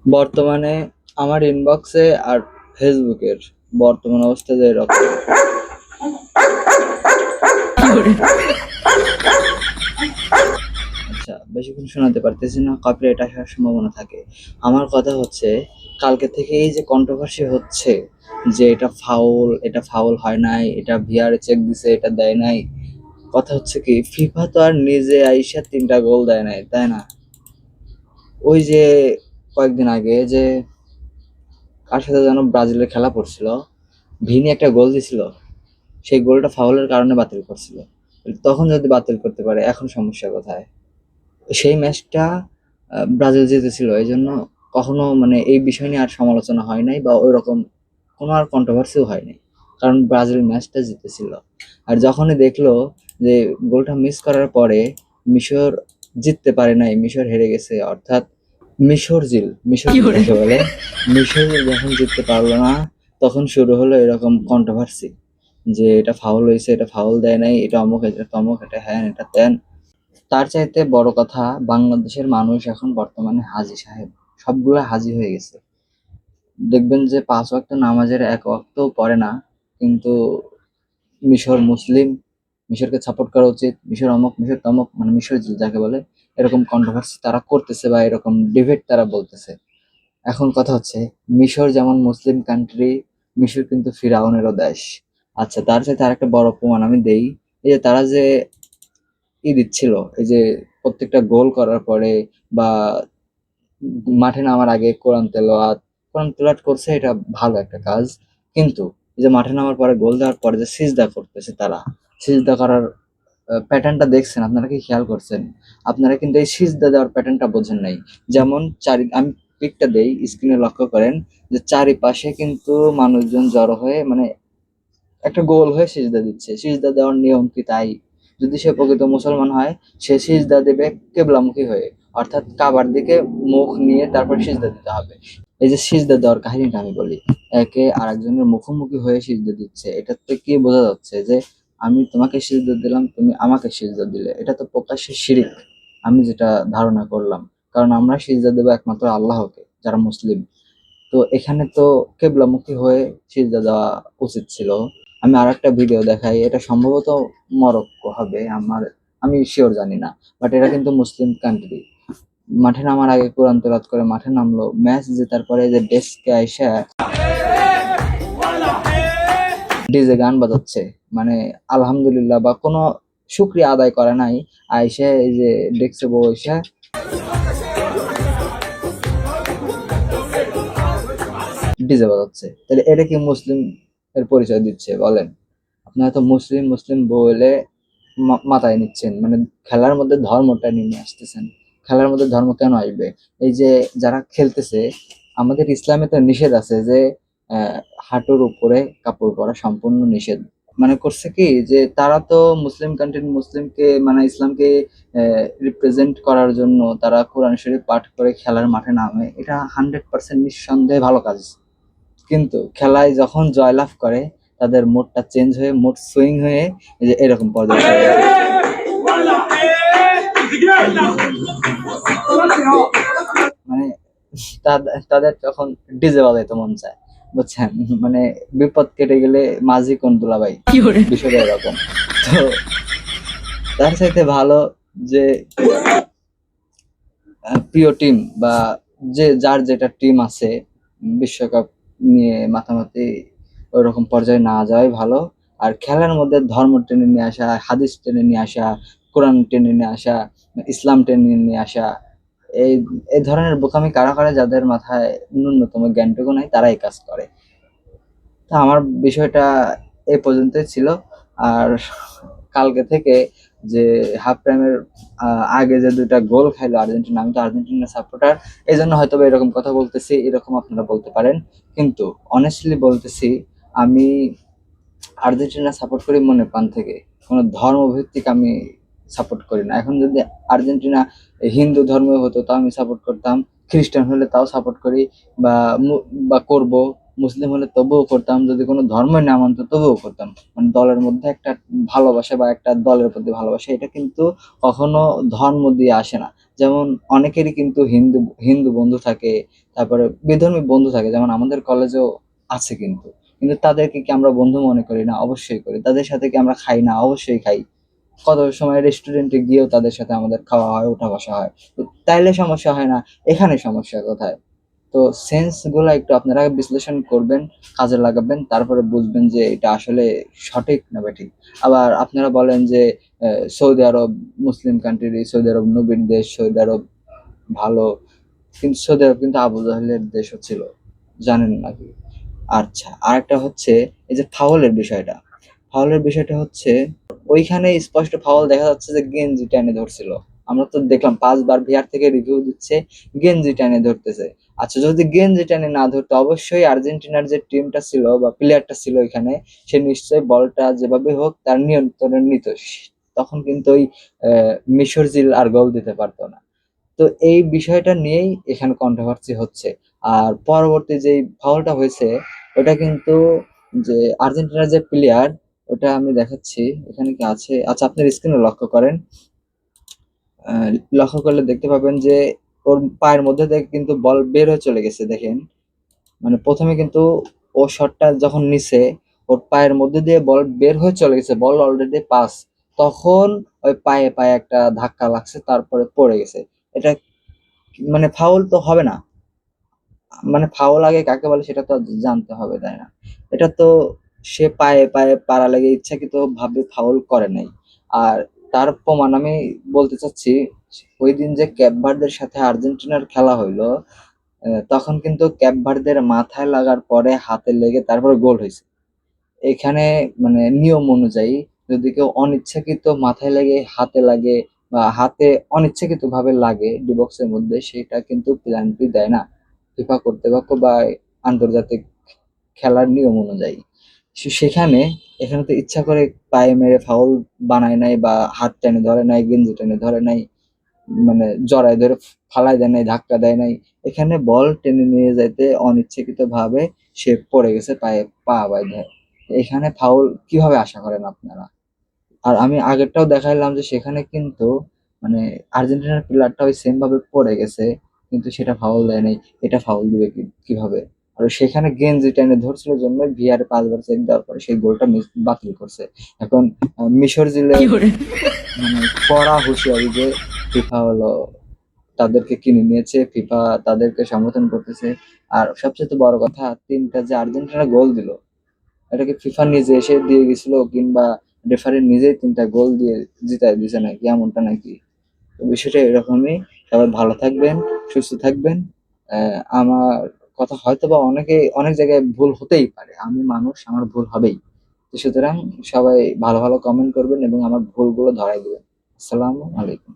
বর্তমানে আমার ইনবক্সে আর ফেসবুকের বর্তমান অবস্থা যে এরকম। আচ্ছা, বেশিক্ষণ শোনাতে পারতেছি না, কপিরাইট আসার সম্ভাবনা থাকে। আমার কথা হচ্ছে, কালকে থেকে এই যে কন্ট্রোভার্সি হচ্ছে যে এটা ফাউল হয় নাই, এটা ভিআর চেক দিছে, এটা দেয় নাই। কথা হচ্ছে কি, ফিফা তো আর নিজে আইসা 3টা গোল দেয় নাই, তাই না? ওই যে কয়েকদিন আগে যে কার সাথে যেন ব্রাজিলের খেলা পড়ছিল, ভিনি একটা গোল দিছিল, সেই গোলটা ফাউলের কারণে বাতিল করছিল। তখন যদি বাতিল করতে পারে, এখন সমস্যা কোথায়? সেই ম্যাচটা ব্রাজিল জিতেছিল, এই জন্য কখনো মানে এই বিষয় নিয়ে আর সমালোচনা হয় নাই, বা ওই রকম কোনো আর কন্ট্রোভার্সিও হয় নাই, কারণ ব্রাজিল ম্যাচটা জিতেছিল। আর যখনই দেখলো যে গোলটা মিস করার পরে মিশর জিততে পারে নাই, মিশর হেরে গেছে, অর্থাৎ মিশর জিল যাকে বলে, মিশর যখন জিততে পারলো না, তখন শুরু হলো এরকম কন্ট্রোভার্সি যে এটা ফাউল হয়েছে, এটা ফাউল দেয় নাই, এটা অমুক, এটা তমুক, এটা হ্যান, এটা ত্যান। তার চাইতে বড় কথা, বাংলাদেশের মানুষ এখন বর্তমানে হাজী সাহেব, সবগুলা হাজী হয়ে গেছে। দেখবেন যে 5 ওয়াক্ত নামাজের 1 ওয়াক্তও পড়ে না, কিন্তু মিশর মুসলিম, মিশরকে সাপোর্ট করা উচিত, মিশর অমুক, মিশর তমুক, মানে মিশর যাকে বলে, এরকম কন্ট্রোভার্সি তারা করতেছে বা এরকম ডিবেট তারা বলতেছে। এখন কথা হচ্ছে, মিশর যেমন মুসলিম কান্ট্রি, মিশর কিন্তু ফিরাউনেরও দেশ। আচ্ছা, তার চাইতে আরেকটা বড় প্রমাণ আমি দেই। এই যে তারা যে দিচ্ছিল, এই যে প্রত্যেকটা গোল করার পরে বা মাঠে নামার আগে কোরআন তেলাওয়াত করছে, এটা ভালো একটা কাজ। কিন্তু এই যে মাঠে নামার পরে গোল দেওয়ার পরে যে সিজদা করতেছে তারা, সিজদা করার প্যাটার্নটা দেখছেন? আপনারা কি খেয়াল করছেন? আপনারা কিন্তু এই সিজদা দেওয়ার প্যাটার্নটা বোঝেন নাই। যেমন আমি পিকটা দেই, স্ক্রিনে লক্ষ্য করেন যে চারিপাশে কিন্তু মানুষজন জড়ো হয়ে, মানে একটা গোল হয়ে সিজদা দিচ্ছে। সিজদা দেওয়ার নিয়ম কি তাই? যদি সে প্রকৃত মুসলমান হয়, সে সিজদা দেবে কেবলামুখী হয়ে, অর্থাৎ কাবার দিকে মুখ নিয়ে তারপর সিজদা দিতে হবে। এই যে সিজদা দেওয়ার কাহিনীটা আমি বলি, একে আরেকজনের মুখোমুখি হয়ে সিজদা দিচ্ছে, এটাতে কি বোঝা যাচ্ছে যে আমি তোমাকে সিজদা দিলাম, তুমি আমাকে সিজদা দিলে, এটা তো প্রকাশ্যে শিরিক, আমি যেটা ধারণা করলাম। কারণ আমরা সিজদা দেবো একমাত্র আল্লাহকে, যারা মুসলিম। তো এখানে তো কেবলামুখী হয়ে সিজদা দেওয়া উচিত ছিল। আমি আরেকটা ভিডিও দেখাই, এটা সম্ভবত মরক্কো হবে, আমি শিওর জানি না, বাট এটা কিন্তু মুসলিম কান্ট্রি। মাঠে নামার আগে কোরআন তেলাওয়াত করে মাঠে নামলো, ম্যাচ জেতার পরে যে ডেস্কে আইসা ডিজে গান বাজাচ্ছে, মানে আলহামদুলিল্লাহ বা কোনো শুকরিয়া আদায় করে নাই, আইসা এই যে ডেস্কে বসে ডিজে বাজাচ্ছে। তাহলে এটা কি মুসলিম এর পরিচয় দিচ্ছে বলেন? আপনারা তো মুসলিম মুসলিম বলে মাথায় নিচ্ছেন, মানে খেলার মধ্যে ধর্মটা নিয়ে আসতেছেন। খেলার মধ্যে ধর্ম কেন আসবে? এই যে যারা খেলতেছে, আমাদের ইসলামে তো নিষেধ আছে যে আহ, হাঁটুর উপরে কাপড় পরা সম্পূর্ণ নিষেধ। মানে করছে কি যে তারা তো মুসলিম কান্ট্রির মুসলিমকে, মানে ইসলামকে রিপ্রেজেন্ট করার জন্য তারা কোরআন শরীফ পাঠ করে খেলার মাঠে নামে, এটা 100% নিঃসন্দেহে ভালো কাজ। কিন্তু খেলায় যখন জয়লাভ করে, তাদের মুডটা চেঞ্জ হয়ে, মুড সুইং হয়ে এই যে এরকম পর্যায়ে চলে যায়। মানে তাদের তখন ডিজে বাজাইতে মন চায়, বুঝছেন? মানে বিপদ কেটে গেলে মাঝি কোন দুলাভাই, বিষয়টা এরকম। তো তার চাইতে ভালো যে প্রিয় টিম বা যে যার যেটা টিম আছে, বিশ্বকাপ নিয়ে মাতামাতি ওইরকম পর্যায়ে না যাওয়াই ভালো। আর খেলার মধ্যে ধর্ম টেনে নিয়ে আসা, হাদিস টেনে নিয়ে আসা, কোরআন টেনে নিয়ে আসা, ইসলাম টেনে নিয়ে আসা, এই এই ধরনের বোকামি কারা করে, যাদের মাথায় ন্যূনতম জ্ঞানটুকু নাই, তারাই কাজ করে। তো আমার বিষয়টা এ পর্যন্তই ছিল। আর কালকে থেকে যে হাফ টাইমের আগে যে 2টা গোল খাইলো আর্জেন্টিনা, আমি তো আর্জেন্টিনা সাপোর্টার, এই জন্য হয়তো এরকম কথা বলতেছি, এরকম আপনারা বলতে পারেন। কিন্তু অনেস্টলি বলতেছি, আমি আর্জেন্টিনা সাপোর্ট করি মনে প্রাণ থেকে, কোনো ধর্মভিত্তিক আমি সাপোর্ট করি না। এখন যদি আর্জেন্টিনা হিন্দু ধর্ম হতো তাও আমি সাপোর্ট করতাম, খ্রিস্টান হলে তাও সাপোর্ট করি বা বা করব। মুসলিম হলে তবুও করতাম, যদি কোনো ধর্মই না মানতো তবুও করতাম। মানে দলের মধ্যে একটা ভালোবাসা বা একটা দলের প্রতি ভালোবাসা, এটা কিন্তু কখনো ধর্ম দিয়ে আসে না। যেমন অনেকেরই কিন্তু হিন্দু হিন্দু বন্ধু থাকে, তারপরে বিধর্মী বন্ধু থাকে, যেমন আমাদের কলেজেও আছে কিন্তু। কিন্তু তাদেরকে কি আমরা বন্ধু মনে করি না? অবশ্যই করি। তাদের সাথে কি আমরা খাই না? অবশ্যই খাই। কত সময় রেস্টুরেন্টে গিয়েও তাদের সাথে আমাদের খাওয়া হয়, ওঠা বসা হয়। তো তাইলে সমস্যা হয় না, এখানে সমস্যা কোথায়? তো সেন্স গুলা একটু আপনারা বিশ্লেষণ করবেন, কাজে লাগাবেন, তারপরে বুঝবেন যে এটা আসলে সঠিক না বেঠিক। আবার আপনারা বলেন যে সৌদি আরব মুসলিম কান্ট্রি, সৌদি আরব নবীর দেশ, সৌদি আরব ভালো। কিন্তু সৌদি আরব কিন্তু আবু জাহেলের দেশও ছিল, জানেন নাকি? আচ্ছা, আরেকটা হচ্ছে এই যে ফাউলের বিষয়টা। ফাউলের বিষয়টা হচ্ছে ওইখানে স্পষ্ট ফাউল দেখা যাচ্ছে যে গেঞ্জি টেনে ধরছিল। আমরা তো দেখলাম 5 বার ভিআর থেকে রিভিউ দিচ্ছে, গেঞ্জি টেনে ধরতেছে। আচ্ছা, যদি গেঞ্জি টেনে না ধরতো অবশ্যই আর্জেন্টিনার যে টিমটা ছিল বা প্লেয়ারটা ছিল এখানে, সে নিশ্চয়ই বলটা যেভাবে হোক তার নিয়ন্ত্রণে নিত। তখন কিন্তু ওই মিশর জিল আর গোল দিতে পারতো না। তো এই বিষয়টা নিয়েই এখানে কন্ট্রোভার্সি হচ্ছে। আর পরবর্তী যে ফাউলটা হয়েছে, ওটা কিন্তু যে আর্জেন্টিনার যে প্লেয়ার, ওটা আমি দেখাচ্ছি, এখানে কি আছে? আচ্ছা, আপনার স্ক্রিনে লক্ষ্য করেন। আহ, লক্ষ্য করলে দেখতে পাবেন যে ওর পায়ের মধ্যে থেকে কিন্তু বল বের হয়ে চলে গেছে, দেখেন। মানে প্রথমে কিন্তু ও শটটা যখন নিছে, ওর পায়ের মধ্যে দিয়ে বল বের হয়ে চলে গেছে, বল অলরেডি পাস। তখন ওই পায়ে পায়ে একটা ধাক্কা লাগছে, তারপরে পড়ে গেছে। এটা মানে ফাউল তো হবে না। মানে ফাউল আগে কাকে বলে সেটা তো জানতে হবে, তাই না? এটা তো সে পায়ে পায়ে পাড়া লেগে ইচ্ছাকৃত ভাবে ফাউল করে নাই। আর তার প্রমাণ আমি বলতে চাচ্ছি, ওই দিন যে ক্যাপ ভার্দের সাথে আর্জেন্টিনার খেলা হইলো, তখন কিন্তু ক্যাপ ভার্দের মাথায় লাগার পরে হাতে লেগে তারপরে গোল হয়েছে। এখানে মানে নিয়ম অনুযায়ী যদি কেউ অনিচ্ছাকৃত মাথায় লাগে, হাতে লাগে, বা হাতে অনিচ্ছাকৃত ভাবে লাগে ডি বক্সের মধ্যে, সেটা কিন্তু পেনাল্টি দেয় না ফিফা কর্তৃপক্ষ বা আন্তর্জাতিক খেলার নিয়ম অনুযায়ী। সেখানে এখানে তো ইচ্ছা করে পায়ে মেরে ফাউল বানায় নাই, বা হাত টেনে ধরে নাই, গেঞ্জি টেনে ধরে নাই, মানে জড়ায় ধরে ফালায় দেয় নাই, ধাক্কা দেয় নাই। এখানে বল টেনে নিয়ে যাইতে অনিচ্ছাকৃত ভাবে সে পড়ে গেছে, পায়ে পা বাইধে। এখানে ফাউল কিভাবে আশা করেন আপনারা? আর আমি আগেরটাও দেখাইলাম যে সেখানে কিন্তু মানে আর্জেন্টিনার প্লেয়ারটা ওই সেম ভাবে পড়ে গেছে, কিন্তু সেটা ফাউল দেয় নাই। এটা ফাউল দিবে কিভাবে? আর সেখানে গেঞ্জি টেনে ধরছিল জন্য ভিআর 5 বার চেক দেওয়ার পরে সেই গোলটা বাতিল করছে। এখন মিশর জিলে মানে কড়া হুঁশিয়ারি যে ফিফা হলো তাদেরকে কিনে নিয়েছে, ফিফা তাদেরকে সমর্থন করতেছে। আর সবচেয়ে বড় কথা, 3টা যে আর্জেন্টিনা গোল দিল, এটা কি ফিফা নিজে এসে দিয়ে গেছিল, কিংবা রেফারি নিজেই 3টা গোল দিয়ে জিতায় দিছে নাকি, এমনটা নাকি? তো বিষয়টা এরকমই। সবাই ভালো থাকবেন, সুস্থ থাকবেন। আমার কথা হয়তো বা অনেক জায়গায় ভুল হতেই পারে, আমি মানুষ, আমার ভুল হবেই। তো সুতরাং সবাই ভালো ভালো কমেন্ট করবেন এবং আমার ভুলগুলো ধরাই দিবেন। আসসালামু আলাইকুম।